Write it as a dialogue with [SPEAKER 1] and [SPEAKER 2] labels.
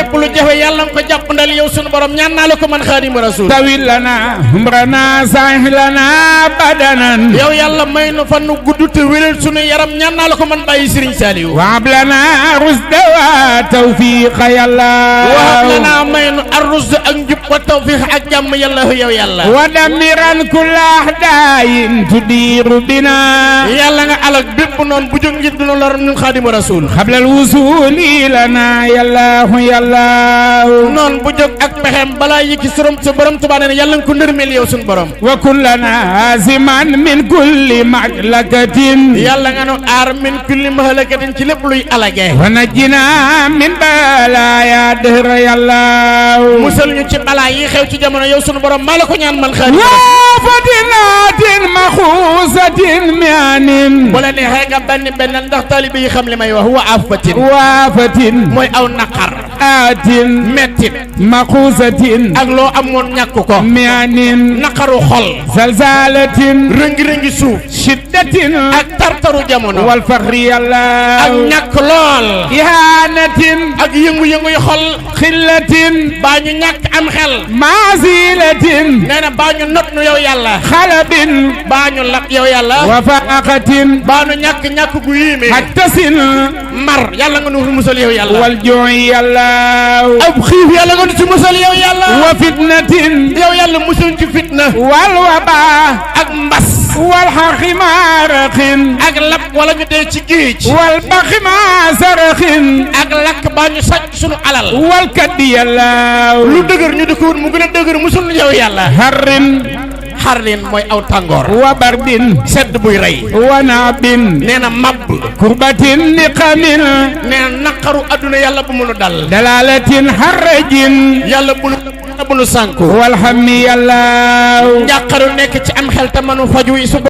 [SPEAKER 1] lépp lu jafe yàlla nga ko jàppandal yow sunu borom ñaan naa la ko man Xaadimu Rasuul
[SPEAKER 2] tawil lana umrana sahih lana badanan
[SPEAKER 1] yow yàlla may nu fan nu gudd te wéral sunu yaram ñaan naa la ko man bàyyi Sëriñ Saaliw
[SPEAKER 2] wahab lana rusda wa tawfiq yàlla
[SPEAKER 1] wahab lana may nu arrusd ak njub wa tawfiq ak jàmm yàlla yow yàlla
[SPEAKER 2] wa damiran kulla ahdayin tudiru bina
[SPEAKER 1] yàlla nga alak bépp noonu bu jóg ngir dina lor ñun Xaadimu Rasuul
[SPEAKER 2] xablal wusuli lana yàlla
[SPEAKER 1] noonu bu jóg ak pexem balaa yëkki sa borom Tuubaa nee na yàlla nga ko ndërmeel yow suñu borom
[SPEAKER 2] wa kullana aziman min kulli mahlakatin
[SPEAKER 1] yàlla nga nu aar min kulli mahlakatin ci lépp luy alage
[SPEAKER 2] wa najjina min balaya dëhra yàlla
[SPEAKER 1] musal ñu ci balaa yi xew ci jamono yow suñu borom maa la ko ñaan man Xaadimu
[SPEAKER 2] fatinatin maxuusatin mianin
[SPEAKER 1] bu la neexee nga benn ndax taalibe yi xam li may wax wa afatin
[SPEAKER 2] waafatin
[SPEAKER 1] mooy aw naqar
[SPEAKER 2] atin
[SPEAKER 1] mettit
[SPEAKER 2] maxuusatin
[SPEAKER 1] ak loo amoon ñàkk ko
[SPEAKER 2] mianin
[SPEAKER 1] naqaru xol
[SPEAKER 2] zalzalatin
[SPEAKER 1] rëngi-rëngi suuf
[SPEAKER 2] shiddatin
[SPEAKER 1] ak tartaru jamono
[SPEAKER 2] wal faxri yàlla
[SPEAKER 1] ak ñàkk lool
[SPEAKER 2] ihanatin
[SPEAKER 1] ak yëngu-yëngu yu xol
[SPEAKER 2] xillatin
[SPEAKER 1] baa ñu ñàkk am xel
[SPEAKER 2] mazilatin
[SPEAKER 1] nee na baa ñu not nu yow yàlla
[SPEAKER 2] xalabin
[SPEAKER 1] baa ñu lap yow yàlla
[SPEAKER 2] wa faaqatin
[SPEAKER 1] baa nu ñàkk gu yéeme
[SPEAKER 2] hattasin
[SPEAKER 1] mar yàlla nga nu musal yow yàlla
[SPEAKER 2] wal jooy yàlla
[SPEAKER 1] ab xiif yàlla nga nu ci musal yow yàlla
[SPEAKER 2] wa fitnatin
[SPEAKER 1] yow yàlla musal ci fitna
[SPEAKER 2] wal waba
[SPEAKER 1] ak mbas
[SPEAKER 2] wal xaximaaraxin
[SPEAKER 1] ak lap wala ñu dee ci géej
[SPEAKER 2] wal baximaasaaraxin
[SPEAKER 1] ak lakk baa ñu sàcc sunu alal
[SPEAKER 2] wal kaddi yàlla
[SPEAKER 1] lu dëgër ñu di ko wut mu gën a dëgër musul yow yàlla xarrin mooy aw tàngoor
[SPEAKER 2] wa bardin
[SPEAKER 1] sedd buy rey
[SPEAKER 2] wa naabin
[SPEAKER 1] nee na mabb
[SPEAKER 2] kurbatin niqamin
[SPEAKER 1] nee na naqaru adduna yàlla bu munu dal
[SPEAKER 2] dalalatin harrajin
[SPEAKER 1] yàlla bu nu sànku
[SPEAKER 2] walhammi yàlla
[SPEAKER 1] njàqaru nekk ci am xel te manu faju